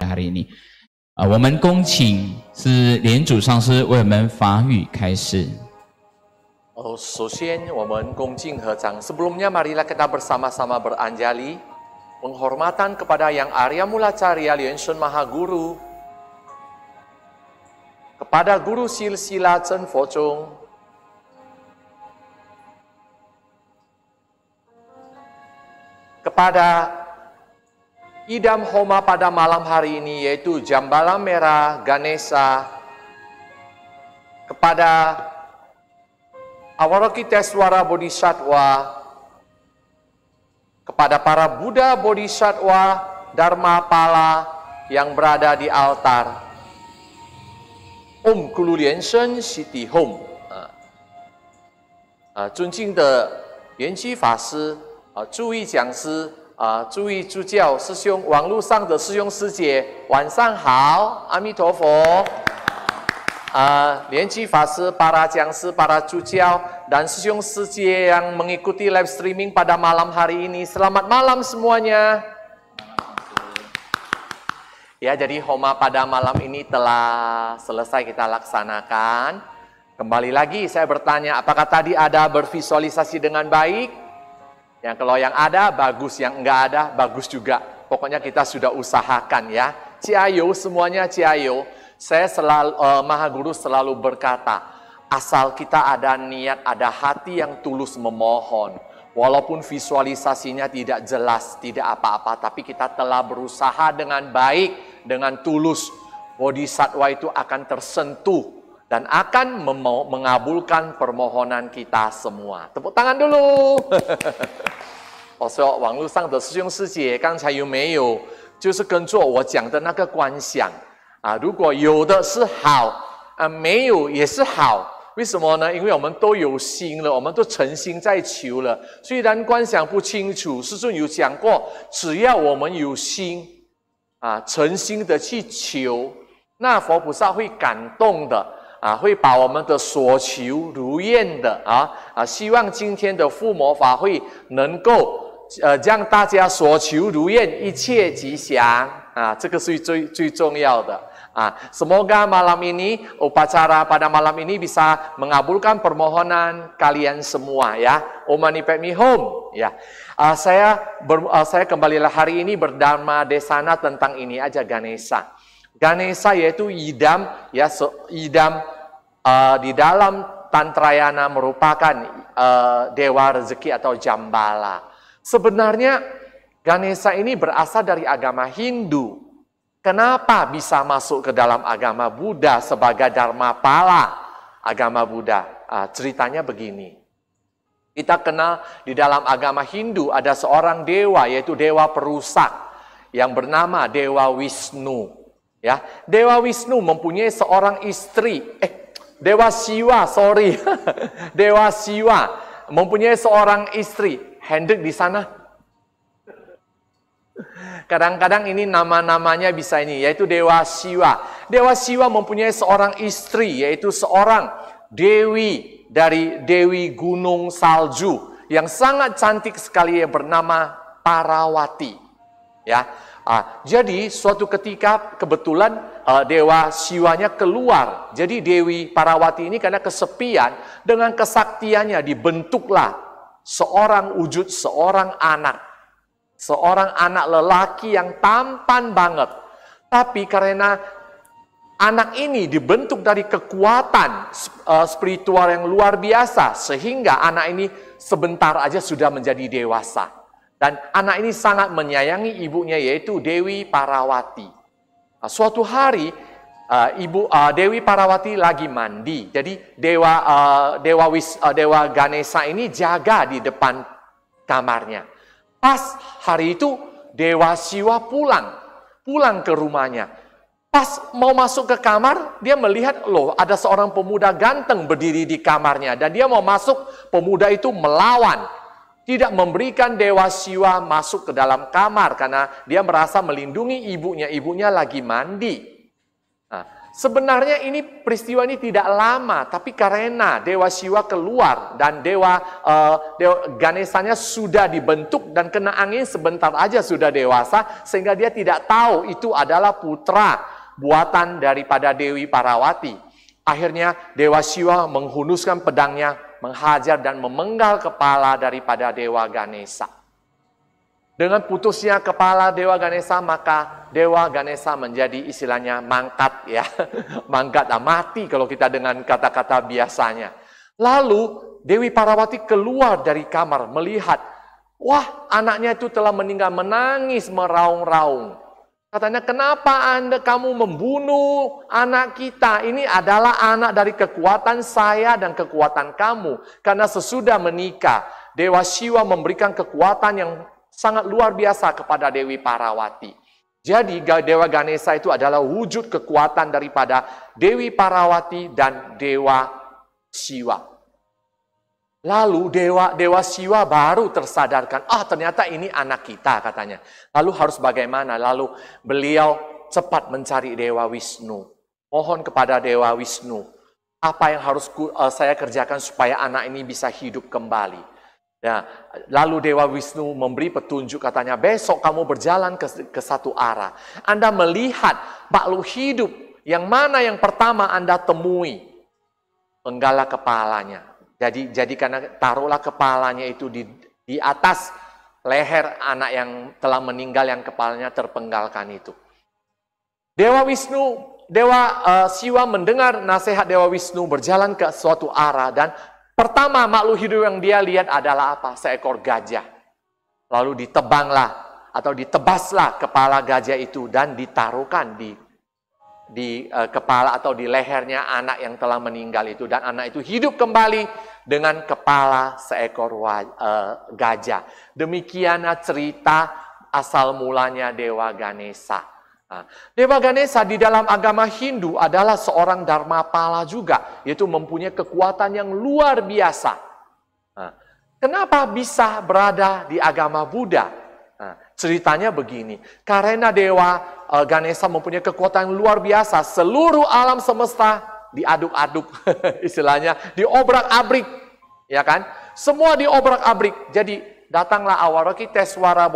hari ini。我们恭请是莲主上师为我们法语开示。首先我们恭敬合掌。Sebelumnya marilah kita bersama-sama beranjali penghormatan kepada Yang Arya Mula Carya Lien Shun Maha Guru, kepada Guru Silsila Chen Fozhong, kepada idam homa pada malam hari ini yaitu Jambala Merah Ganesha, kepada Avalokiteswara Bodhisattva, kepada para Buddha Bodhisattva Dharma Pala yang berada di altar. Om Kulu Lian Shen Siti Hom， 尊敬的圆寂法师，诸位讲师，诸位助教师兄，网络上的师兄师姐，晚上好，阿弥陀佛。圆寂法师, para 讲师, para 助教, dan 师兄师姐 yang mengikuti live streaming pada malam hari ini, selamat malam semuanya. Ya, jadi homa pada malam ini telah selesai kita laksanakan. Kembali lagi saya bertanya, apakah tadi ada bervisualisasi dengan baik? Yang kalau yang ada bagus, yang enggak ada bagus juga. Pokoknya kita sudah usahakan ya. Ciayo semuanya, ciayo. Saya selalu, Maha Guru selalu berkata, asal kita ada niat, ada hati yang tulus memohon. Walaupun visualisasinya tidak jelas, tidak apa-apa, tapi kita telah berusaha dengan baik, dengan tulus. Bodhisattva itu akan tersentuh dan akan mengabulkan permohonan kita semua. Tepuk tangan dulu. 我说网络上的师兄师姐刚才有没有就是跟着我讲的那个观想如果有的是好没有也是好。为什么呢？因为我们都有心了，我们都诚心在求了。虽然观想不清楚，师尊有讲过，只要我们有心诚心的去求，那佛菩萨会感动的会把我们的所求如愿的希望今天的附魔法会能够让大家所求如愿，一切吉祥这个是最重要的。Semoga malam ini, upacara pada malam ini bisa mengabulkan permohonan kalian semua ya. Om Mani Padme Hum ya. Saya kembalilah hari ini berdharma desana tentang ini aja, Ganesha. Ganesha yaitu idam ya, idam di dalam Tantrayana merupakan dewa rezeki atau jambala. Sebenarnya Ganesha ini berasal dari agama Hindu. Kenapa bisa masuk ke dalam agama Buddha sebagai Dharma Pala agama Buddha? Ceritanya begini. Kita kenal di dalam agama Hindu ada seorang dewa, yaitu dewa perusak yang bernama Dewa Wisnu. Ya, Dewa Wisnu mempunyai seorang istri. Dewa Siwa, sorry. Dewa Siwa mempunyai seorang istri. Hendrik di sana. Kadang-kadang ini nama-namanya bisa ini, yaitu Dewa Siwa. Dewa Siwa mempunyai seorang istri, yaitu seorang dewi dari Dewi Gunung Salju yang sangat cantik sekali yang bernama Parawati. Ya, jadi suatu ketika kebetulan Dewa Siwanya keluar. Jadi Dewi Parawati ini karena kesepian, dengan kesaktiannya dibentuklah seorang wujud seorang anak. Seorang anak lelaki yang tampan banget. Tapi karena anak ini dibentuk dari kekuatan spiritual yang luar biasa, sehingga anak ini sebentar aja sudah menjadi dewasa. Dan anak ini sangat menyayangi ibunya, yaitu Dewi Parawati. Suatu hari Dewi Parawati lagi mandi. Jadi Dewa Ganesha ini jaga di depan kamarnya. Pas hari itu Dewa Siwa pulang ke rumahnya. Pas mau masuk ke kamar, dia melihat loh ada seorang pemuda ganteng berdiri di kamarnya. Dan dia mau masuk, pemuda itu melawan. Tidak memberikan Dewa Siwa masuk ke dalam kamar karena dia merasa melindungi ibunya. Ibunya lagi mandi. Sebenarnya peristiwa ini tidak lama, tapi karena Dewa Shiva keluar dan Dewa Ganesanya sudah dibentuk dan kena angin sebentar aja sudah dewasa, sehingga dia tidak tahu itu adalah putra buatan daripada Dewi Parawati. Akhirnya Dewa Shiva menghunuskan pedangnya, menghajar dan memenggal kepala daripada Dewa Ganesa. Dengan putusnya kepala Dewa Ganesa, maka Dewa Ganesa menjadi istilahnya mangkat ya. Mangkat, mati kalau kita dengan kata-kata biasanya. Lalu Dewi Parawati keluar dari kamar melihat, wah anaknya itu telah meninggal, menangis meraung-raung. Katanya, kenapa kamu membunuh anak kita? Ini adalah anak dari kekuatan saya dan kekuatan kamu. Karena sesudah menikah, Dewa Shiva memberikan kekuatan yang sangat luar biasa kepada Dewi Parawati. Jadi Dewa Ganesa itu adalah wujud kekuatan daripada Dewi Parawati dan Dewa Shiva. Lalu Dewa Shiva baru tersadarkan, ternyata ini anak kita katanya. Lalu harus bagaimana? Lalu beliau cepat mencari Dewa Wisnu. Mohon kepada Dewa Wisnu, apa yang harus saya kerjakan supaya anak ini bisa hidup kembali. Nah, lalu Dewa Wisnu memberi petunjuk, katanya, besok kamu berjalan ke satu arah. Anda melihat makhluk hidup yang mana yang pertama Anda temui, penggalak kepalanya. Jadi karena taruhlah kepalanya itu di atas leher anak yang telah meninggal yang kepalanya terpenggalkan itu. Dewa Shiva mendengar nasihat Dewa Wisnu, berjalan ke suatu arah, dan pertama makhluk hidup yang dia lihat adalah apa? Seekor gajah. Lalu ditebanglah atau ditebaslah kepala gajah itu dan ditaruhkan di kepala atau di lehernya anak yang telah meninggal itu. Dan anak itu hidup kembali dengan kepala seekor gajah. Demikianlah cerita asal mulanya Dewa Ganesa. Nah, Dewa Ganesa di dalam agama Hindu adalah seorang Dharmapala juga, yaitu mempunyai kekuatan yang luar biasa. Nah, kenapa bisa berada di agama Buddha? Nah, ceritanya begini, karena Dewa Ganesa mempunyai kekuatan yang luar biasa, seluruh alam semesta diaduk-aduk, istilahnya diobrak-abrik, ya kan? Semua diobrak-abrik. Jadi datanglah Avalokitesvara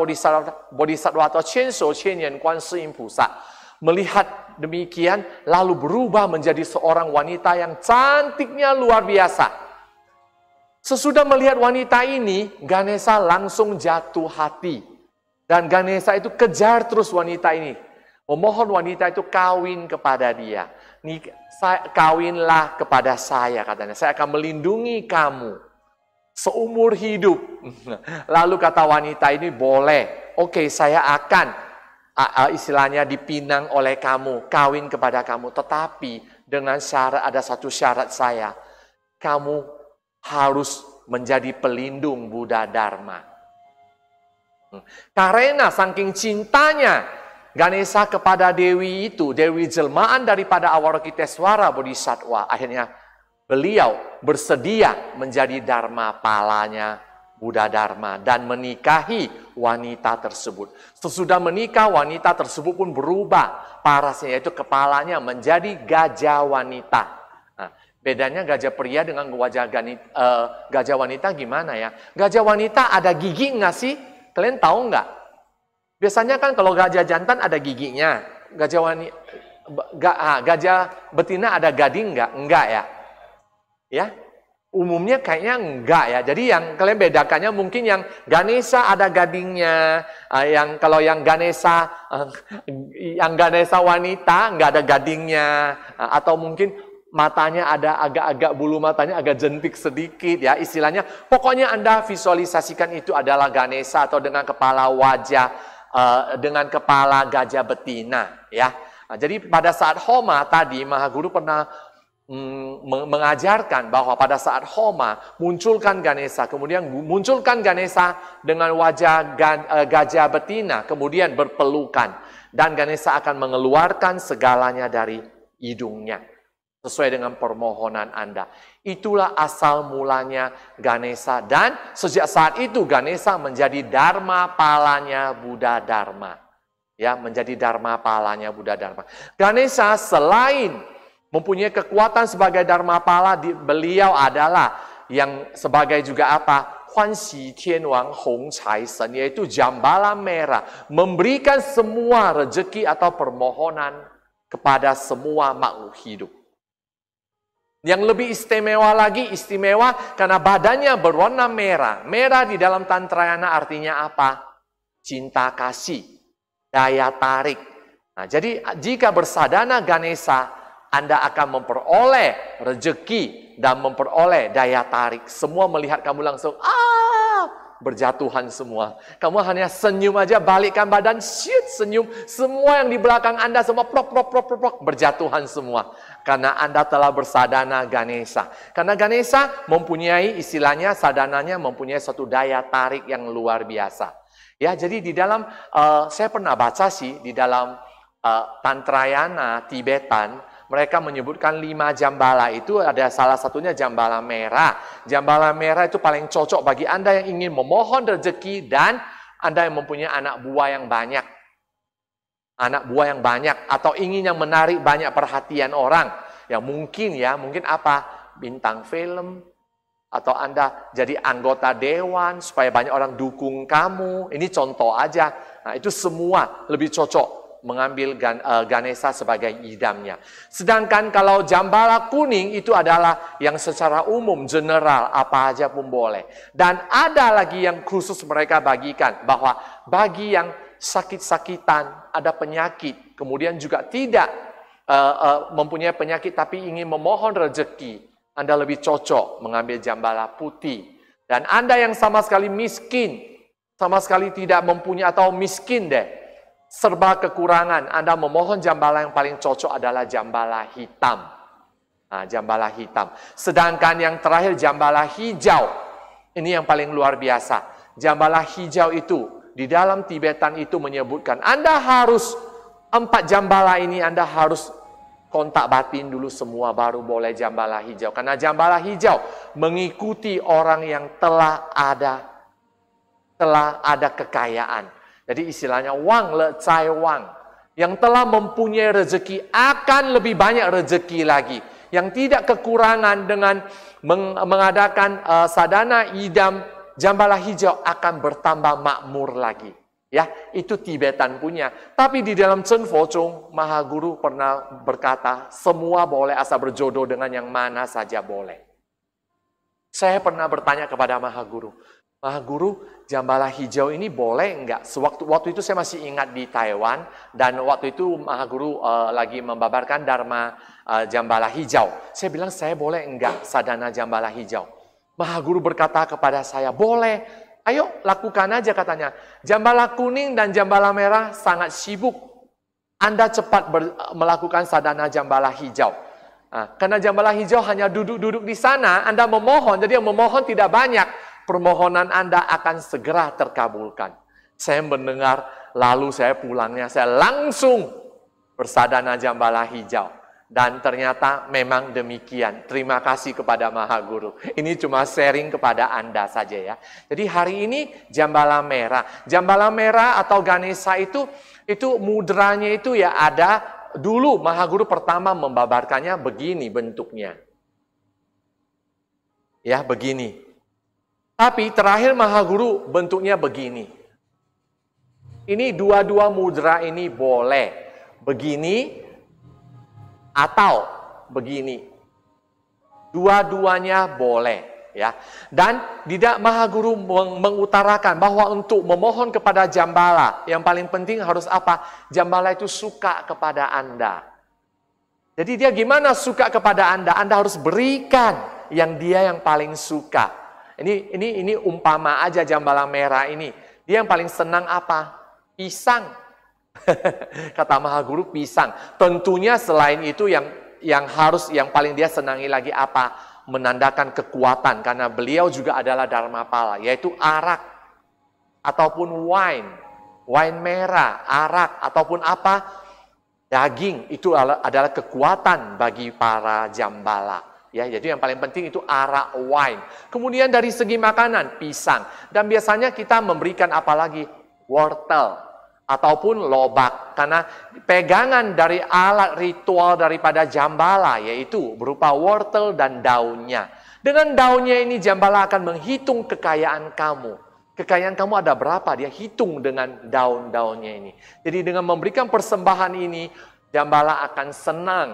Bodhisattva atau Chenso Chenyan Kuan Yin Pusa. Melihat demikian, lalu berubah menjadi seorang wanita yang cantiknya luar biasa. Sesudah melihat wanita ini, Ganesa langsung jatuh hati. Dan Ganesa itu kejar terus wanita ini. Memohon wanita itu kawin kepada dia. Kawinlah kepada saya, katanya. Saya akan melindungi kamu seumur hidup. Lalu kata wanita ini, boleh. Oke, saya akan istilahnya dipinang oleh kamu, kawin kepada kamu. Tetapi dengan syarat, ada satu syarat saya. Kamu harus menjadi pelindung Buddha Dharma. Karena saking cintanya Ganesa kepada Dewi itu, Dewi jelmaan daripada Avalokitesvara Bodhisattva, akhirnya beliau bersedia menjadi Dharmapalanya Buddha Dharma dan menikahi wanita tersebut. Sesudah menikah, wanita tersebut pun berubah parasnya, yaitu kepalanya menjadi gajah wanita. Nah, bedanya gajah pria dengan gajah wanita gimana ya? Gajah wanita ada gigi nggak sih? Kalian tahu nggak? Biasanya kan kalau gajah jantan ada giginya. Gajah betina ada gading nggak? Enggak ya? Ya, umumnya kayaknya enggak ya. Jadi yang kalian bedakannya mungkin yang Ganesa ada gadingnya, kalau yang Ganesa wanita enggak ada gadingnya, atau mungkin matanya ada agak-agak bulu matanya agak jentik sedikit ya istilahnya. Pokoknya Anda visualisasikan itu adalah Ganesa atau dengan kepala wajah dengan kepala gajah betina ya. Nah, jadi pada saat Homa tadi Mahaguru pernah mengajarkan bahwa pada saat Homa munculkan Ganesa, kemudian munculkan Ganesa dengan wajah gajah betina, kemudian berpelukan, dan Ganesa akan mengeluarkan segalanya dari hidungnya sesuai dengan permohonan Anda. Itulah asal mulanya Ganesa, dan sejak saat itu Ganesa menjadi Dharmapalanya Buddha Dharma. ya, menjadi dharma palanya Buddha Dharma. Ganesha selain mempunyai kekuatan sebagai dharma pala, beliau adalah yang sebagai juga apa? Huanxi Tianwang Hong Cai Sen, yaitu jambala merah, memberikan semua rezeki atau permohonan kepada semua makhluk hidup. Yang lebih istimewa karena badannya berwarna merah. Merah di dalam Tantrayana artinya apa? Cinta kasih, daya tarik. Nah, jadi jika bersadana Ganesha, Anda akan memperoleh rezeki dan memperoleh daya tarik. Semua melihat kamu langsung, berjatuhan semua. Kamu hanya senyum aja, balikkan badan, senyum. Semua yang di belakang Anda semua plok, berjatuhan semua. Karena Anda telah bersadana Ganesha. Karena Ganesha mempunyai istilahnya, sadananya mempunyai suatu daya tarik yang luar biasa. Ya, jadi di dalam, saya pernah baca sih, di dalam Tantrayana Tibetan, mereka menyebutkan 5 jambala itu, ada salah satunya jambala merah. Jambala merah itu paling cocok bagi Anda yang ingin memohon rezeki dan Anda yang mempunyai anak buah yang banyak. Anak buah yang banyak atau ingin yang menarik banyak perhatian orang. Yang mungkin apa? Bintang film, atau Anda jadi anggota dewan supaya banyak orang dukung kamu. Ini contoh aja. Nah, itu semua lebih cocok mengambil Ganesha sebagai idamnya. Sedangkan kalau jambala kuning itu adalah yang secara umum, general, apa aja pun boleh. Dan ada lagi yang khusus mereka bagikan, bahwa bagi yang sakit-sakitan, ada penyakit, kemudian juga tidak mempunyai penyakit tapi ingin memohon rezeki, Anda lebih cocok mengambil jambala putih. Dan Anda yang sama sekali miskin, sama sekali tidak mempunyai atau miskin serba kekurangan, Anda memohon jambala yang paling cocok adalah jambala hitam. Nah, jambala hitam. Sedangkan yang terakhir jambala hijau. Ini yang paling luar biasa. Jambala hijau itu di dalam Tibetan itu menyebutkan Anda harus 4 jambala ini Anda harus kontak batin dulu semua baru boleh jambala hijau. Karena jambala hijau mengikuti orang yang telah ada kekayaan. Jadi istilahnya wang le cai wang. Yang telah mempunyai rezeki akan lebih banyak rezeki lagi. Yang tidak kekurangan dengan mengadakan sadana idam jambala hijau akan bertambah makmur lagi. Ya, itu Tibetan punya. Tapi di dalam Chen Fo Chung, Mahaguru pernah berkata, semua boleh asal berjodoh dengan yang mana saja boleh. Saya pernah bertanya kepada Mahaguru, Mahaguru, jambala hijau ini boleh enggak? Waktu itu saya masih ingat di Taiwan, dan waktu itu Mahaguru lagi membabarkan Dharma jambala hijau. Saya bilang, saya boleh enggak sadana jambala hijau? Mahaguru berkata kepada saya, boleh. Ayo lakukan aja katanya. Jambala kuning dan jambala merah sangat sibuk. Anda cepat melakukan sadana jambala hijau. Nah, karena jambala hijau hanya duduk-duduk di sana, Anda memohon. Jadi yang memohon tidak banyak. Permohonan Anda akan segera terkabulkan. Saya mendengar, lalu saya pulangnya, saya langsung bersadana jambala hijau. Dan ternyata memang demikian. Terima kasih kepada Mahaguru. Ini cuma sharing kepada Anda saja ya. Jadi hari ini jambala merah. Jambala merah atau Ganesha itu mudranya itu ya ada. Dulu Mahaguru pertama membabarkannya begini bentuknya. Ya begini. Tapi terakhir Mahaguru bentuknya begini. Ini dua-dua mudra ini boleh. Begini. Atau begini, dua-duanya boleh, ya. Dan tidak Mahaguru mengutarakan bahwa untuk memohon kepada jambala yang paling penting harus apa? Jambala itu suka kepada Anda. Jadi dia gimana suka kepada Anda? Anda harus berikan yang dia yang paling suka. Ini umpama aja jambala merah ini. Dia yang paling senang apa? Pisang. Kata Mahaguru pisang. Tentunya selain itu yang paling dia senangi lagi apa? Menandakan kekuatan karena beliau juga adalah Dharmapala, yaitu arak ataupun wine merah, arak ataupun apa? Daging itu adalah kekuatan bagi para jambala. Ya, jadi yang paling penting itu arak, wine. Kemudian dari segi makanan, pisang. Dan biasanya kita memberikan apa lagi? Wortel. ataupun lobak. Karena pegangan dari alat ritual daripada jambala yaitu berupa wortel dan daunnya. Dengan daunnya ini jambala akan menghitung kekayaan kamu. Kekayaan kamu ada berapa? Dia hitung dengan daun-daunnya ini. Jadi dengan memberikan persembahan ini, jambala akan senang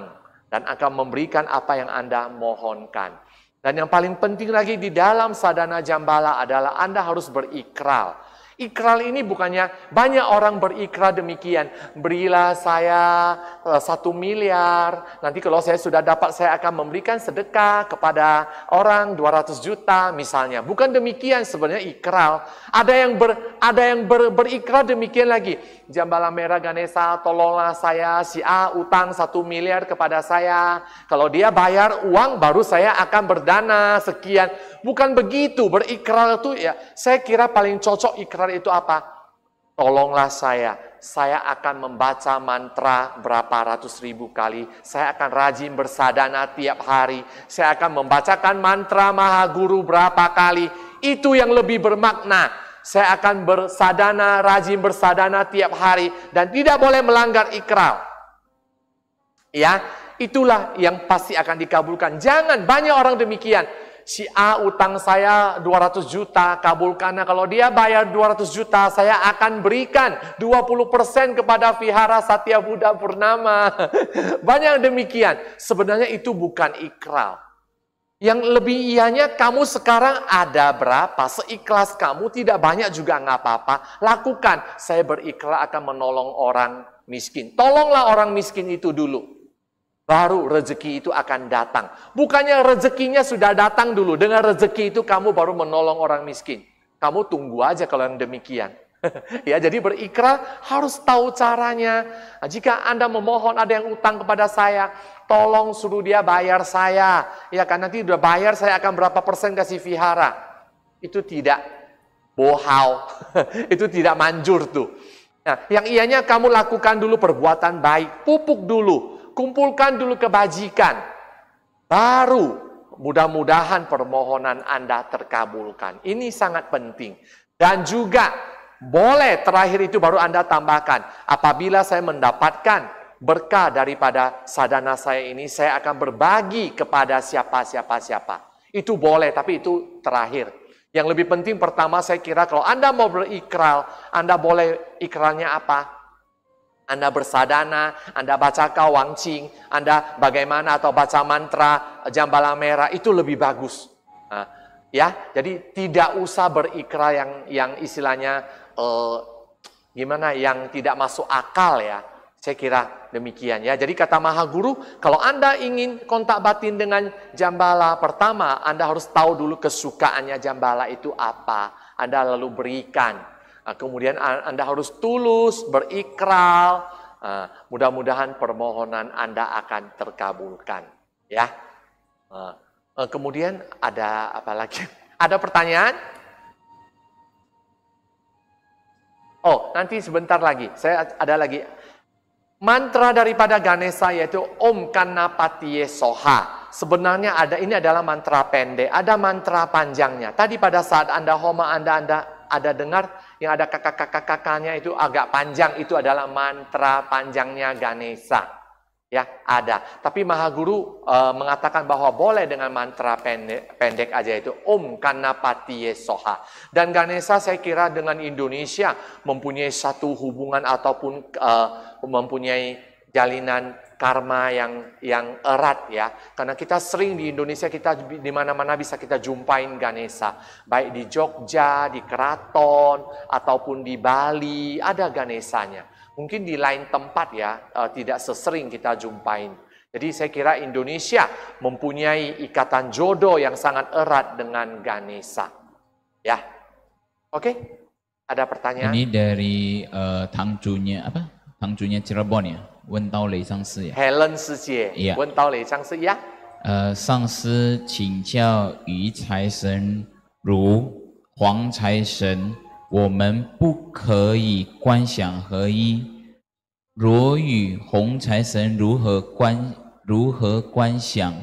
dan akan memberikan apa yang Anda mohonkan. Dan yang paling penting lagi di dalam sadana jambala adalah Anda harus berikrar. Ikrar ini bukannya banyak orang berikrar demikian. Berilah saya 1 miliar. Nanti kalau saya sudah dapat saya akan memberikan sedekah kepada orang 200 juta misalnya. Bukan demikian sebenarnya ikrar. Ada yang berikrar demikian lagi. Jambala Merah Ganesha, tolonglah saya, si A utang 1 miliar kepada saya. Kalau dia bayar uang baru saya akan berdana sekian. Bukan begitu, berikrar itu ya, saya kira paling cocok ikrar itu apa? Tolonglah saya akan membaca mantra berapa ratus ribu kali, saya akan rajin bersadana tiap hari, saya akan membacakan mantra Mahaguru berapa kali, itu yang lebih bermakna. Saya akan bersadana, rajin bersadana tiap hari, dan tidak boleh melanggar ikrar. Ya, itulah yang pasti akan dikabulkan. Jangan, banyak orang demikian. Si A utang saya 200 juta, kabulkan. Kalau dia bayar 200 juta, saya akan berikan 20% kepada Vihara Satya Buddha Purnama. Banyak demikian. Sebenarnya itu bukan ikrar. Yang lebih ianya, kamu sekarang ada berapa? Seikhlas kamu, tidak banyak juga nggak apa-apa. Lakukan. Saya berikrar akan menolong orang miskin. Tolonglah orang miskin itu dulu. Baru rezeki itu akan datang. Bukannya rezekinya sudah datang dulu. Dengan rezeki itu kamu baru menolong orang miskin. Kamu tunggu aja kalau yang demikian. Ya, jadi berikrar harus tahu caranya. Nah, jika Anda memohon ada yang utang kepada saya, tolong suruh dia bayar saya. Ya kan, nanti udah bayar saya akan berapa persen kasih vihara. Itu tidak bohau. Itu tidak manjur tuh. Nah, yang ianya kamu lakukan dulu perbuatan baik. Pupuk dulu. Kumpulkan dulu kebajikan, baru mudah-mudahan permohonan Anda terkabulkan. Ini sangat penting. Dan juga boleh terakhir itu baru Anda tambahkan, apabila saya mendapatkan berkah daripada sadana saya ini, saya akan berbagi kepada siapa. Itu boleh, tapi itu terakhir. Yang lebih penting pertama saya kira kalau Anda mau berikrar, Anda boleh ikrarnya apa? Anda bersadana, Anda baca Wangqing, Anda bagaimana atau baca mantra Jambala Merah, itu lebih bagus. Nah, ya, jadi tidak usah berikrar yang istilahnya gimana, yang tidak masuk akal ya. Saya kira demikian ya. Jadi kata Mahaguru, kalau Anda ingin kontak batin dengan Jambala, pertama Anda harus tahu dulu kesukaannya Jambala itu apa. Anda lalu berikan. Kemudian Anda harus tulus, berikrar. Mudah-mudahan permohonan Anda akan terkabulkan. Ya. Kemudian ada apa lagi? Ada pertanyaan? Oh, nanti sebentar lagi. Saya ada lagi. Mantra daripada Ganesha yaitu Om Kannapatiye Soha. Sebenarnya ini adalah mantra pendek. Ada mantra panjangnya. Tadi pada saat Anda homa, Anda ada dengar yang ada kakak-kakaknya itu agak panjang, itu adalah mantra panjangnya Ganesha. Ya, ada. Tapi Mahaguru mengatakan bahwa boleh dengan mantra pendek aja, itu Om Kannapatiye Soha. Dan Ganesha saya kira dengan Indonesia mempunyai satu hubungan ataupun mempunyai jalinan karma yang erat ya. Karena kita sering di Indonesia, kita di mana-mana bisa kita jumpain Ganesha. Baik di Jogja, di Keraton, ataupun di Bali, ada Ganeshanya. Mungkin di lain tempat ya, tidak sesering kita jumpain. Jadi saya kira Indonesia mempunyai ikatan jodoh yang sangat erat dengan Ganesha. Ya, oke? Ada pertanyaan? Ini dari Tangjunya apa? Tangjunya Cirebon ya. 问到雷上师呀 Helen 师姐 Yeah. 问到雷上师呀。上师请教于财神如黄财神，我们不可以观想合一。若与红财神如何观想？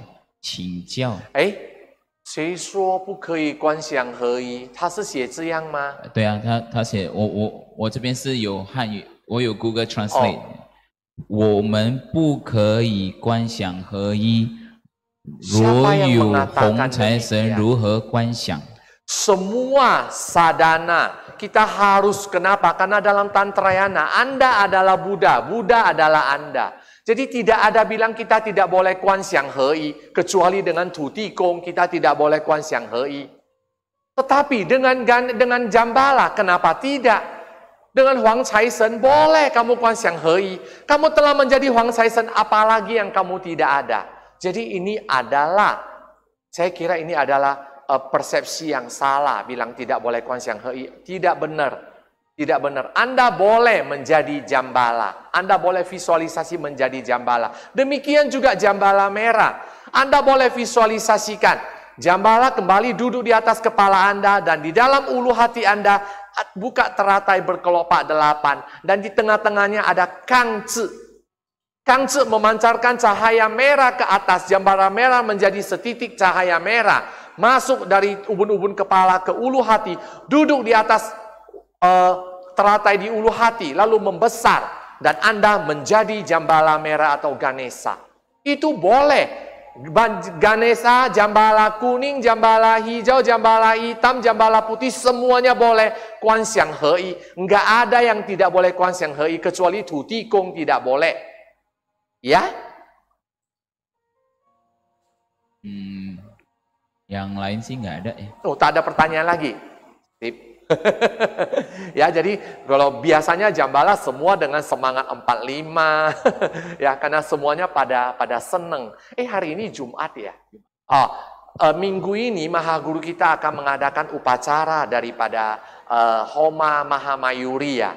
请教。谁说不可以观想合一？他是写这样吗？对啊，他写我这边是有汉语我有 Google Translate，、我们不可以观想合一。若有红财神如何观想？ Semua sadhana kita harus, kenapa? Karena dalam Tantrayana Anda adalah Buddha, Buddha adalah Anda. Jadi tidak ada bilang kita tidak boleh Kuan Xiang Hei, kecuali dengan Tu Ti Gong kita tidak boleh Kuan Xiang Hei. Tetapi dengan Jambala, kenapa tidak? Dengan Huang Cai Shen boleh kamu Kuan Xiang Hei. Kamu telah menjadi Huang Cai Shen, apalagi yang kamu tidak ada. Jadi ini adalah, saya kira ini adalah persepsi yang salah, bilang tidak boleh Kuan Xiang Hei. Tidak benar. Tidak benar. Anda boleh menjadi Jambala. Anda boleh visualisasi menjadi Jambala. Demikian juga Jambala merah. Anda boleh visualisasikan. Jambala kembali duduk di atas kepala Anda. Dan di dalam ulu hati Anda, buka teratai berkelopak 8. Dan di tengah-tengahnya ada Kang Zi. Kang Zi memancarkan cahaya merah ke atas. Jambala merah menjadi setitik cahaya merah. Masuk dari ubun-ubun kepala ke ulu hati. Duduk di atas teratai di ulu hati, lalu membesar, dan Anda menjadi Jambala merah atau Ganesha. Itu boleh. Ganesha, Jambala kuning, Jambala hijau, Jambala hitam, Jambala putih, semuanya boleh Kuan Xiang Hei. Enggak ada yang tidak boleh Kuan Xiang Hei, kecuali Tu Ti Gong tidak boleh. Ya? Yang lain sih nggak ada ya. Oh, tak ada pertanyaan lagi. Sip. Ya, jadi kalau biasanya Jambala semua dengan semangat 45 ya, karena semuanya pada seneng. Hari ini Jumat ya. Minggu ini Mahaguru kita akan mengadakan upacara daripada Homa Mahamayuri ya.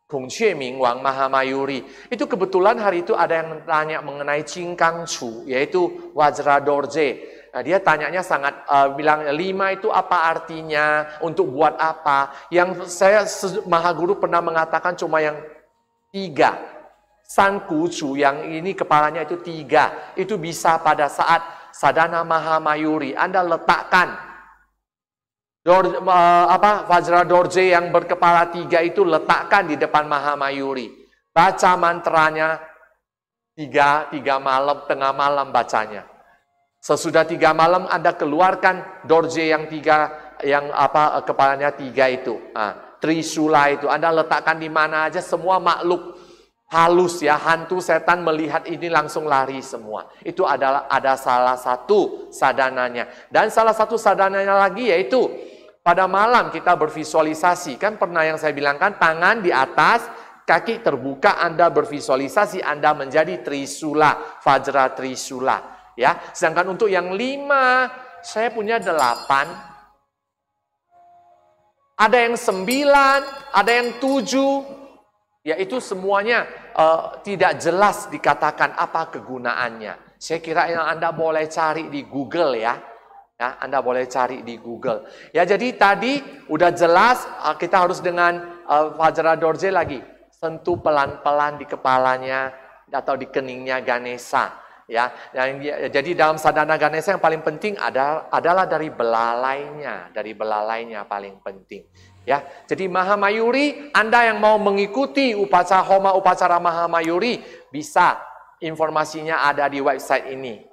Kung Chue Ming Wang Mahamayuri. Itu kebetulan hari itu ada yang tanya mengenai Jinggang Chu, yaitu Vajra Dorje. Nah, dia tanyanya sangat bilang 5 itu apa artinya, untuk buat apa. Yang saya Mahaguru pernah mengatakan cuma yang 3. San Kucu yang ini kepalanya itu 3. Itu bisa pada saat Sadhana Mahamayuri. Anda letakkan Vajra Dorje yang berkepala 3 itu letakkan di depan Mahamayuri. Baca mantranya 3 malam, tengah malam bacanya. Sesudah 3 malam Anda keluarkan Dorje yang 3, yang kepalanya 3 itu. Trisula itu Anda letakkan di mana aja, semua makhluk halus ya, hantu setan melihat ini langsung lari semua. Itu adalah ada salah satu sadhananya. Dan salah satu sadhananya lagi yaitu pada malam kita bervisualisasi. Kan pernah yang saya bilang kan, tangan di atas, kaki terbuka, Anda bervisualisasi Anda menjadi Trisula, Vajra Trisula. Ya, sedangkan untuk yang 5, saya punya 8. Ada yang 9, ada yang 7. Ya, itu semuanya tidak jelas dikatakan apa kegunaannya. Saya kira yang Anda boleh cari di Google ya. Ya, Anda boleh cari di Google. Ya, jadi tadi udah jelas kita harus dengan Vajra Dorje lagi. Sentuh pelan-pelan di kepalanya atau di keningnya Ganesha. Ya, jadi dalam sadhana Ganesha yang paling penting adalah dari belalainya paling penting. Ya, jadi Mahamayuri, Anda yang mau mengikuti upacara Homa upacara Mahamayuri, bisa informasinya ada di website ini.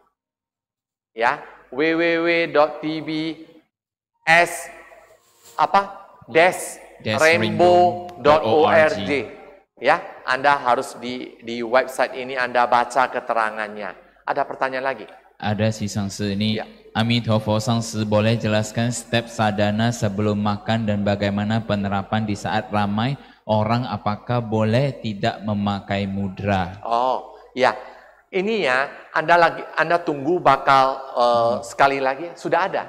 Ya, www.rainbow.org. Ya, Anda harus di website ini Anda baca keterangannya. Ada pertanyaan lagi? Ada si Sangsi ini. Ya. Amitofo Sangsi, boleh jelaskan step sadhana sebelum makan dan bagaimana penerapan di saat ramai orang, apakah boleh tidak memakai mudra? Oh, ya. Ini ya, Anda tunggu bakal sekali lagi, sudah ada.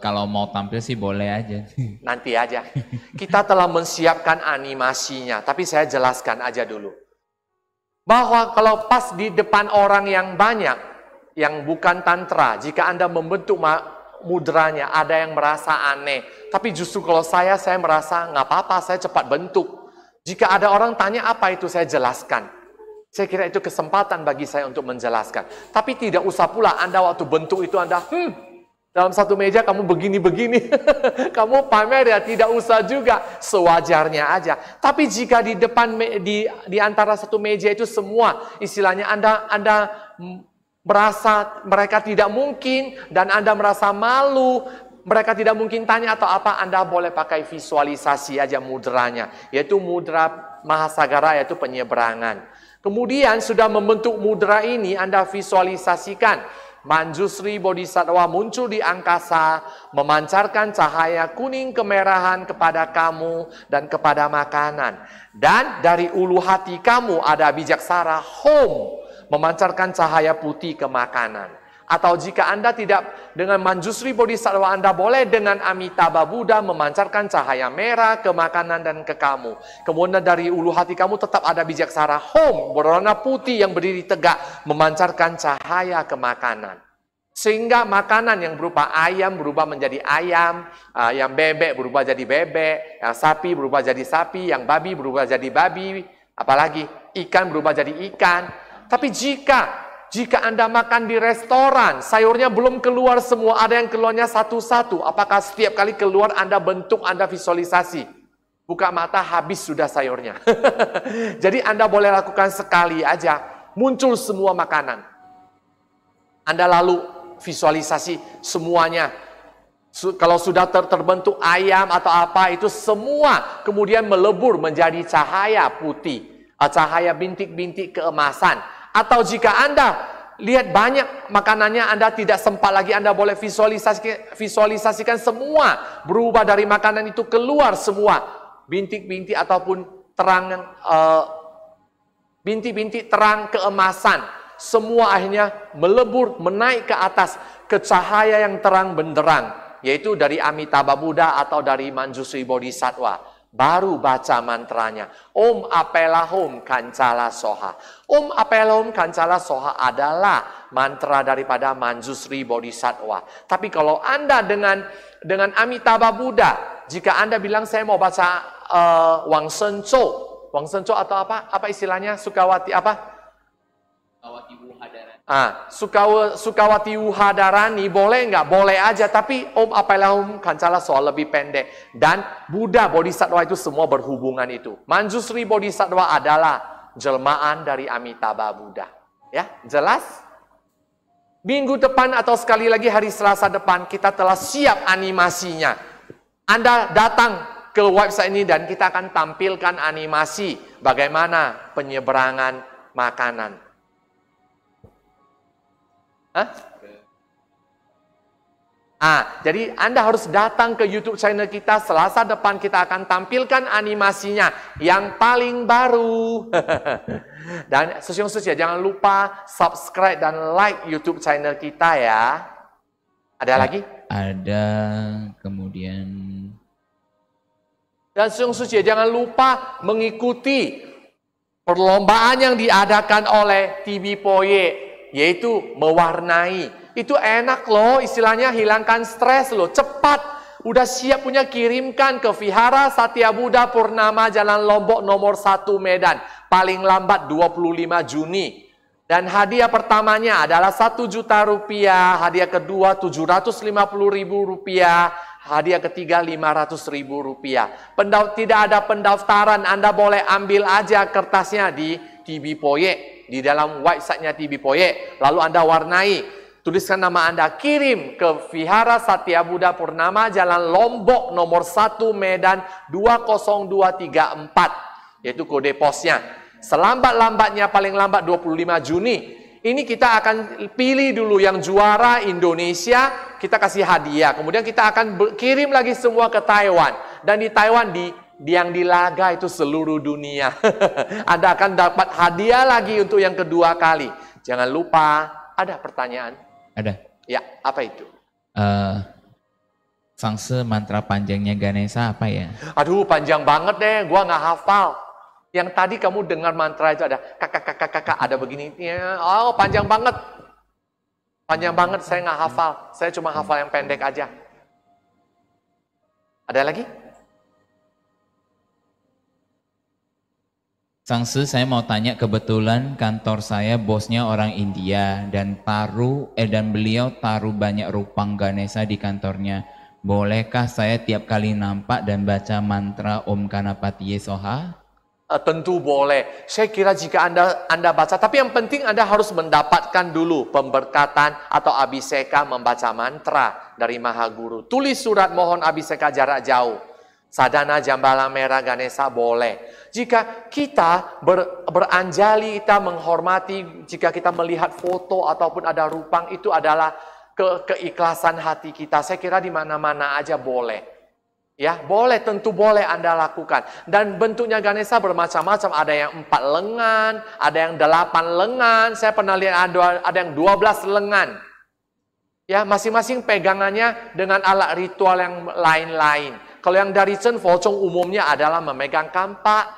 Kalau mau tampil sih boleh aja. Nanti aja. Kita telah mensiapkan animasinya, tapi saya jelaskan aja dulu. Bahwa kalau pas di depan orang yang banyak, yang bukan tantra, jika Anda membentuk mudranya, ada yang merasa aneh. Tapi justru kalau saya merasa nggak apa-apa, saya cepat bentuk. Jika ada orang tanya apa itu, saya jelaskan. Saya kira itu kesempatan bagi saya untuk menjelaskan. Tapi tidak usah pula Anda waktu bentuk itu Anda, Dalam satu meja kamu begini-begini, kamu pamer ya, tidak usah juga, sewajarnya aja. Tapi jika di depan, di antara satu meja itu semua, istilahnya Anda merasa mereka tidak mungkin, dan Anda merasa malu, mereka tidak mungkin tanya atau apa, Anda boleh pakai visualisasi aja mudranya, yaitu mudra Mahasagara, yaitu penyeberangan. Kemudian sudah membentuk mudra ini, Anda visualisasikan Manjusri Bodhisattva muncul di angkasa, memancarkan cahaya kuning kemerahan kepada kamu dan kepada makanan. Dan dari ulu hati kamu ada bijaksara Hom, memancarkan cahaya putih ke makanan. Atau jika Anda tidak dengan Manjusri Bodhisattva, Anda boleh dengan Amitabha Buddha memancarkan cahaya merah ke makanan dan ke kamu. Kemudian dari ulu hati kamu tetap ada bijaksara Hom, berwarna putih yang berdiri tegak, memancarkan cahaya ke makanan. Sehingga makanan yang berupa ayam berubah menjadi ayam, yang bebek berubah jadi bebek, yang sapi berubah jadi sapi, yang babi berubah jadi babi, apalagi ikan berubah jadi ikan. Tapi jika Anda makan di restoran, sayurnya belum keluar semua, ada yang keluarnya satu-satu. Apakah setiap kali keluar Anda bentuk, Anda visualisasi? Buka mata, habis sudah sayurnya. Jadi Anda boleh lakukan sekali aja, muncul semua makanan. Anda lalu visualisasi semuanya. Kalau sudah terbentuk ayam atau apa, itu semua kemudian melebur menjadi cahaya putih. Cahaya bintik-bintik keemasan. Atau jika Anda lihat banyak makanannya, Anda tidak sempat lagi, Anda boleh visualisasikan semua berubah dari makanan itu keluar semua bintik-bintik ataupun terang, bintik-bintik terang keemasan. Semua akhirnya melebur, menaik ke atas ke cahaya yang terang benderang, yaitu dari Amitabha Buddha atau dari Manjusri Bodhisattva. Baru baca mantranya. Om Apelahom Kancala Soha. Om Apelahom Kancala Soha adalah mantra daripada Manjusri Bodhisattva. Tapi kalau Anda dengan Amitabha Buddha, jika Anda bilang saya mau baca Wang Senco. Wang Senco atau apa? Apa istilahnya? Sukawati apa? Sukawati Wuhadarani. Sukawati Wuhadarani boleh nggak? Boleh aja, tapi Om Apelahom Kancala Soha lebih pendek. Dan Buddha Bodhisattva itu semua berhubungan itu. Manjusri Bodhisattva adalah jelmaan dari Amitabha Buddha. Ya, jelas? Minggu depan atau sekali lagi hari Selasa depan kita telah siap animasinya. Anda datang ke website ini dan kita akan tampilkan animasi bagaimana penyeberangan makanan. Jadi Anda harus datang ke YouTube channel kita. Selasa depan kita akan tampilkan animasinya yang paling baru. Dan Suci, jangan lupa subscribe dan like YouTube channel kita ya. Ada lagi? Ada, kemudian. Dan Suci, jangan lupa mengikuti perlombaan yang diadakan oleh TV Poye, yaitu mewarnai. Itu enak loh, istilahnya hilangkan stres loh, cepat. Udah siap punya, kirimkan ke Vihara Satya Buddha Purnama Jalan Lombok nomor 1 Medan. Paling lambat 25 Juni. Dan hadiah pertamanya adalah 1 juta rupiah, hadiah kedua 750.000 rupiah, hadiah ketiga 500.000 rupiah. Tidak ada pendaftaran, Anda boleh ambil aja kertasnya di TV Poye, di dalam websitenya TV Poye. Lalu Anda warnai, tuliskan nama Anda, kirim ke Vihara Satya Buddha Purnama Jalan Lombok nomor 1 Medan 20234, yaitu kode posnya. Selambat-lambatnya paling lambat 25 Juni. Ini kita akan pilih dulu yang juara Indonesia, kita kasih hadiah. Kemudian kita akan kirim lagi semua ke Taiwan. Dan di Taiwan yang dilaga itu seluruh dunia. Anda akan dapat hadiah lagi untuk yang kedua kali. Jangan lupa, ada pertanyaan? Ada. Ya, apa itu? Sangse mantra panjangnya Ganesha apa ya? Aduh, panjang banget deh, gua nggak hafal. Yang tadi kamu dengar mantra itu ada kakak, ada begini. Oh, panjang banget. Panjang banget, saya nggak hafal. Saya cuma hafal yang pendek aja. Ada lagi? Sangsi, saya mau tanya, kebetulan kantor saya bosnya orang India dan beliau taruh banyak rupang Ganesha di kantornya. Bolehkah saya tiap kali nampak dan baca mantra Om Ganapatiye Soha? Tentu boleh. Saya kira jika Anda baca, tapi yang penting Anda harus mendapatkan dulu pemberkatan atau abhiseka membaca mantra dari Maha Guru. Tulis surat mohon abhiseka jarak jauh. Sadhana Jambala Merah Ganesha boleh. Jika kita beranjali, kita menghormati, jika kita melihat foto ataupun ada rupang, itu adalah keikhlasan hati kita. Saya kira di mana-mana aja boleh. Ya, boleh, tentu boleh Anda lakukan. Dan bentuknya Ganesha bermacam-macam. Ada yang 4 lengan, ada yang 8 lengan. Saya pernah lihat ada yang 12 lengan. Ya, masing-masing pegangannya dengan alat ritual yang lain-lain. Kalau yang dari Chen Fo-Chong umumnya adalah memegang kampak,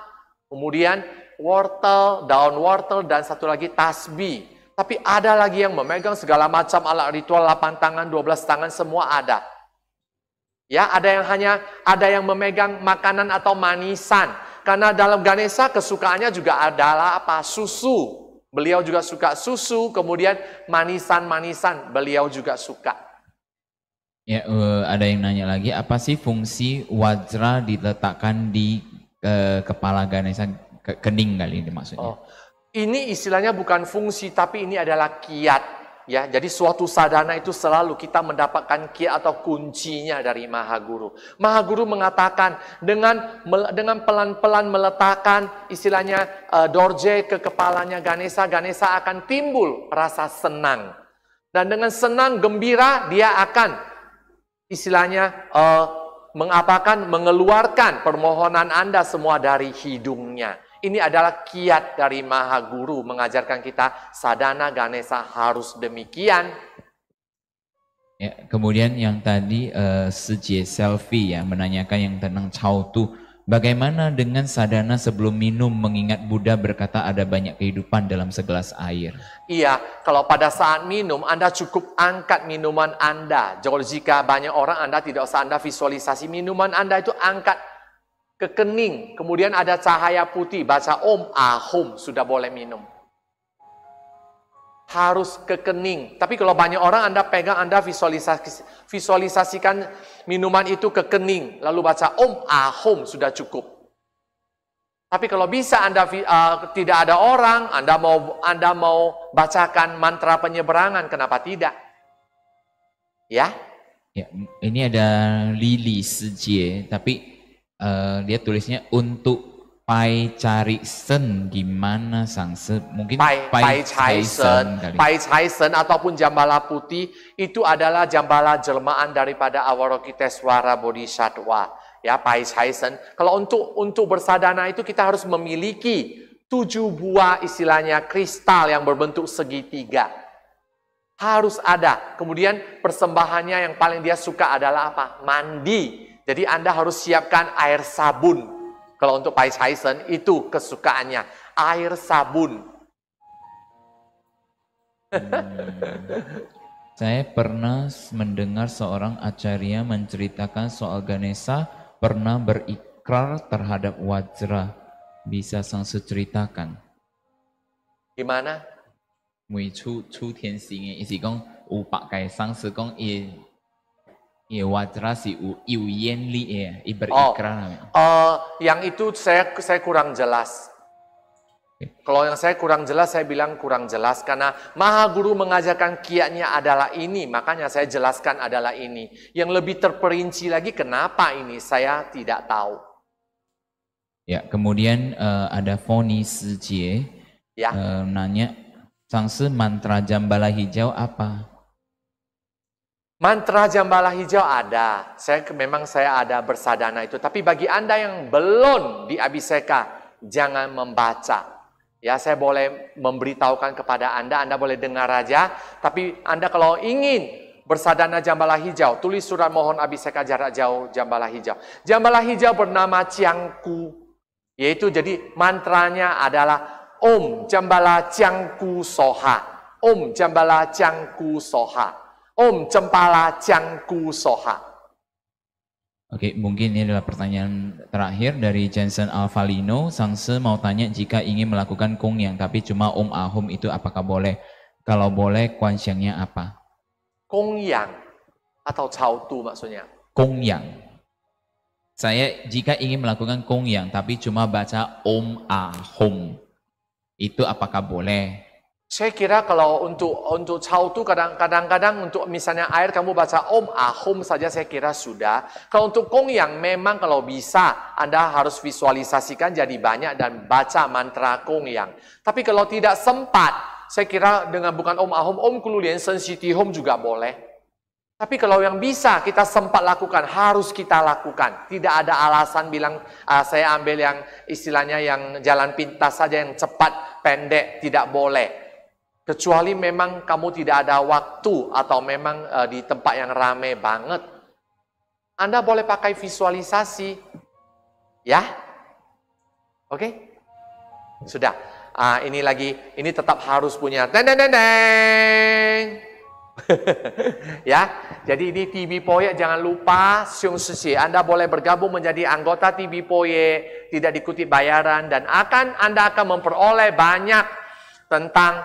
kemudian wortel, daun wortel, dan satu lagi tasbih. Tapi ada lagi yang memegang segala macam alat ritual, 8 tangan, 12 tangan, semua ada. Ya, ada yang memegang makanan atau manisan. Karena dalam Ganesha kesukaannya juga adalah apa? Susu. Beliau juga suka susu, kemudian manisan-manisan beliau juga suka. Ya, ada yang nanya lagi, apa sih fungsi wajra diletakkan di kepala Ganesha, kening kali ini maksudnya? Oh, ini istilahnya bukan fungsi, tapi ini adalah kiat. Ya, jadi suatu sadhana itu selalu kita mendapatkan kiat atau kuncinya dari Maha Guru. Maha Guru mengatakan dengan pelan-pelan meletakkan istilahnya dorje ke kepalanya Ganesha, Ganesha akan timbul rasa senang. Dan dengan senang, gembira, dia akan istilahnya mengeluarkan permohonan Anda semua dari hidungnya. Ini adalah kiat dari Maha Guru mengajarkan kita sadhana Ganesha harus demikian. Ya, kemudian yang tadi Sejie Selfie ya menanyakan yang tentang Chautu. Bagaimana dengan sadhana sebelum minum mengingat Buddha berkata ada banyak kehidupan dalam segelas air? Iya, kalau pada saat minum Anda cukup angkat minuman Anda. Jika banyak orang Anda tidak usah Anda visualisasi minuman Anda itu angkat ke kening, kemudian ada cahaya putih, baca Om Ahum, sudah boleh minum. Harus ke kening. Tapi kalau banyak orang Anda pegang, Anda visualisasikan minuman itu ke kening, lalu baca Om Ahum, sudah cukup. Tapi kalau bisa Anda tidak ada orang, Anda mau bacakan mantra penyeberangan, kenapa tidak? Ya? Ya, ini ada Lili Sejie, tapi dia tulisnya untuk Pai Cari Sen gimana Sangse? Mungkin Pai Chai Sen. Pai Chai Sen ataupun Jambala Putih itu adalah jambala jelmaan daripada Avalokitesvara Bodhisattva. Ya, Pai Chai Sen. Kalau untuk bersadana itu kita harus memiliki 7 buah istilahnya kristal yang berbentuk segitiga. Harus ada. Kemudian persembahannya yang paling dia suka adalah apa? Mandi. Jadi Anda harus siapkan air sabun. Kalau untuk Pai Chai Sen itu kesukaannya. Air sabun. Saya pernah mendengar seorang acarya menceritakan soal Ganesha pernah berikrar terhadap wajra. Bisa Sangse ceritakan? Gimana? 每出天星嘅，意思講有白界Sangse講伊wajra si有眼力嘅，伊berikrar. Yang itu saya kurang jelas. Kalau yang saya kurang jelas, saya bilang kurang jelas karena Maha Guru mengajarkan kiatnya adalah ini, makanya saya jelaskan adalah ini. Yang lebih terperinci lagi kenapa ini saya tidak tahu. Ya, kemudian ada Foni Sejie ya. Nanya, Sangse mantra Jambala Hijau apa? Mantra Jambala Hijau ada. Memang saya ada bersadana itu. Tapi bagi Anda yang belum di Abhiseka, jangan membaca. Ya, saya boleh memberitahukan kepada Anda boleh dengar aja. Tapi Anda kalau ingin bersadana Jambala Hijau, tulis surat mohon Abhiseka jarak jauh Jambala Hijau. Jambala Hijau bernama Ciangku. Yaitu jadi mantranya adalah Om Jambala Ciangku Soha. Om Jambala Ciangku Soha. Om Cempala Ciangku Soha. Oke, mungkin ini adalah pertanyaan terakhir dari Jensen Alvalino. Sangse mau tanya, jika ingin melakukan kongyang tapi cuma ahum itu apakah boleh? Kalau boleh, kuansyangnya apa? Kongyang atau chao tu maksudnya? Kongyang. Saya jika ingin melakukan kongyang tapi cuma baca ahum, itu apakah boleh? Saya kira kalau untuk chao tu kadang-kadang untuk misalnya air kamu baca ahum saja saya kira sudah. Kalau untuk kongyang memang kalau bisa Anda harus visualisasikan jadi banyak dan baca mantra kongyang. Tapi kalau tidak sempat, saya kira dengan bukan ahum, kulu lian sen siti hom juga boleh. Tapi kalau yang bisa kita sempat lakukan, harus kita lakukan. Tidak ada alasan bilang saya ambil yang istilahnya yang jalan pintas saja, yang cepat, pendek, tidak boleh. Kecuali memang kamu tidak ada waktu atau memang di tempat yang ramai banget. Anda boleh pakai visualisasi. Ya? Oke? Sudah. Ini tetap harus punya. Deng, deng, deng, deng. Ya, jadi ini TV Poye, jangan lupa Siung Suci, Anda boleh bergabung menjadi anggota TV Poye, tidak dikutip bayaran, dan Anda akan memperoleh banyak tentang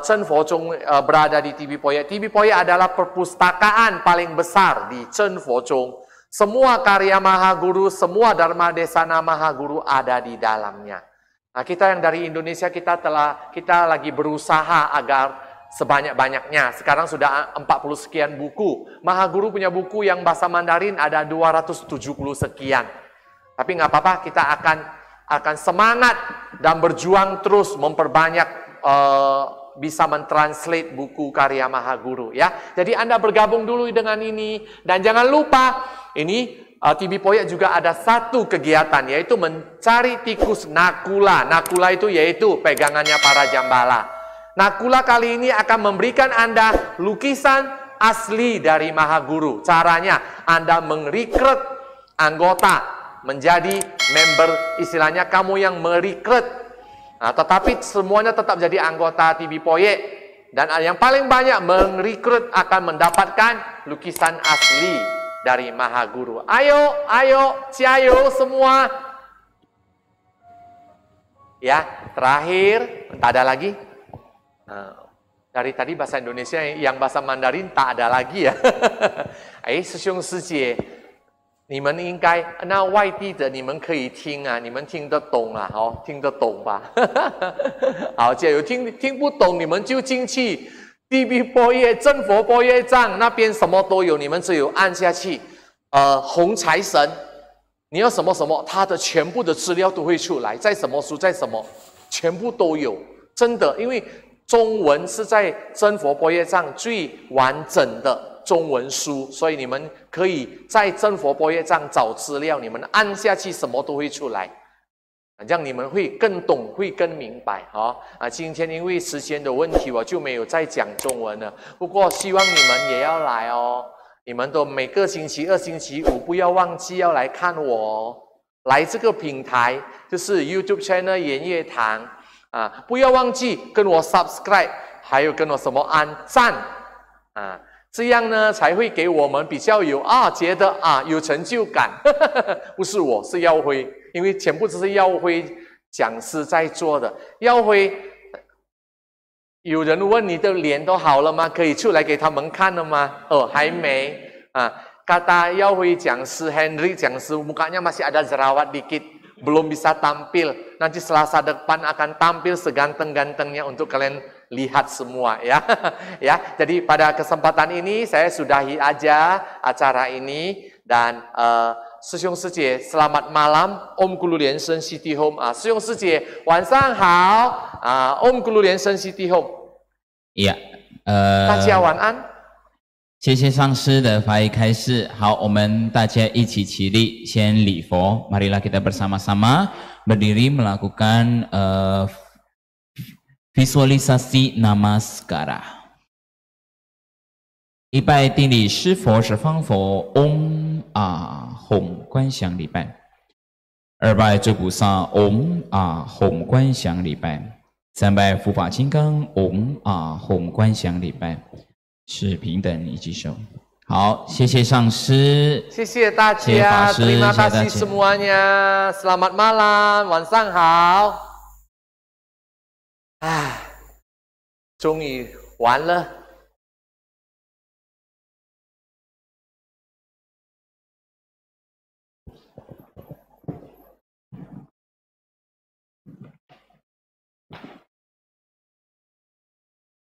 Chen Fo Zhong berada di TV Poye. TV Poye adalah perpustakaan paling besar di Chen Fo Zhong. Semua karya Mahaguru, semua Dharma Desana Mahaguru ada di dalamnya. Nah, kita yang dari Indonesia kita lagi berusaha agar sebanyak-banyaknya. Sekarang sudah 40 sekian buku. Mahaguru punya buku yang bahasa Mandarin ada 270 sekian. Tapi nggak apa-apa, kita akan semangat dan berjuang terus memperbanyak bisa mentranslate buku karya Mahaguru ya. Jadi Anda bergabung dulu dengan ini, dan jangan lupa ini TV Poye juga ada satu kegiatan, yaitu mencari tikus Nakula. Nakula itu yaitu pegangannya para jambala. Nakula kali ini akan memberikan Anda lukisan asli dari Mahaguru. Caranya Anda merekrut anggota menjadi member, istilahnya kamu yang merekrut. Nah, tetapi semuanya tetap jadi anggota TV Poye. Dan yang paling banyak merekrut akan mendapatkan lukisan asli dari Mahaguru. Ayo, ciayo semua. Ya, terakhir, tak ada lagi. Dari tadi bahasa Indonesia, yang bahasa Mandarin tak ada lagi ya. Siung Sijie, 你们应该，那外地的你们可以听啊，你们听得懂啊，听得懂吧？好，假如听不懂，你们就进去 DB 波业真佛波业站那边什么都有，你们只有按下去，红财神，你要什么什么，它的全部的资料都会出来，在什么书，在什么，全部都有，真的，因为中文是在真佛波业站最完整的中文书，所以你们可以在真佛波业站找资料，你们按下去什么都会出来，这样你们会更懂，会更明白今天因为时间的问题，我就没有再讲中文了。不过希望你们也要来哦，你们都每个星期二、星期五不要忘记要来看我哦。来这个平台就是 YouTube channel 圆月堂不要忘记跟我 subscribe， 还有跟我什么按赞这样呢才会给我们比较有觉得有成就感。不是我，是耀辉，因为全部都是耀辉讲师在做的。耀辉，有人问你的脸都好了吗？可以出来给他们看了吗？还没kata 耀辉讲师 Henry 讲师 mukanya masih ada jerawat dikit, belum bisa tampil. Nanti Selasa depan akan tampil seganteng-gantengnya untuk kalian lihat semua ya. Ya, jadi pada kesempatan ini saya sudahi aja acara ini, dan 师兄师姐 selamat malam, Om Guru Lian Shen City Home 师兄师姐晚上好Om Guru Lian Shen City Home。 Iya, 大家晚安。谢谢上师的法语开示。好，我们大家一起起立，先礼佛。Marilah kita bersama-sama berdiri melakukan visualisasi namaskara。礼拜定礼师佛是方佛嗡吽观想礼拜。二拜诸菩萨嗡吽观想礼拜。三拜护法金刚嗡吽观想礼拜。是平等，一起手。好，谢谢上师，谢谢大谢谢法家师，terima 谢谢大 kasih 家 semuanya. Selamat malam，晚上好。唉，终于完了。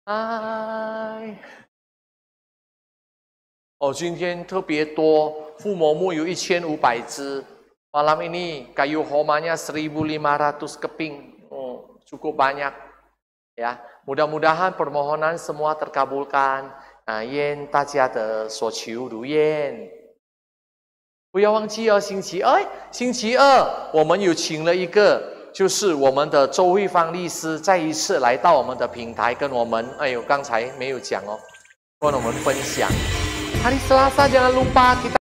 哎，哦，今天特别多，父母木有1500只。Malam ini kayu homanya 1500 keping. Oh, cukup banyak. Ya, mudah-mudahan permohonan semua terkabulkan. 愿大家的所求如愿。不要忘记哦，星期二我们有请了一个，就是我们的周慧芳律师，再一次来到我们的平台，跟我们，哎呦，刚才没有讲哦，跟我们分享。Hari Selasa jangan lupa kita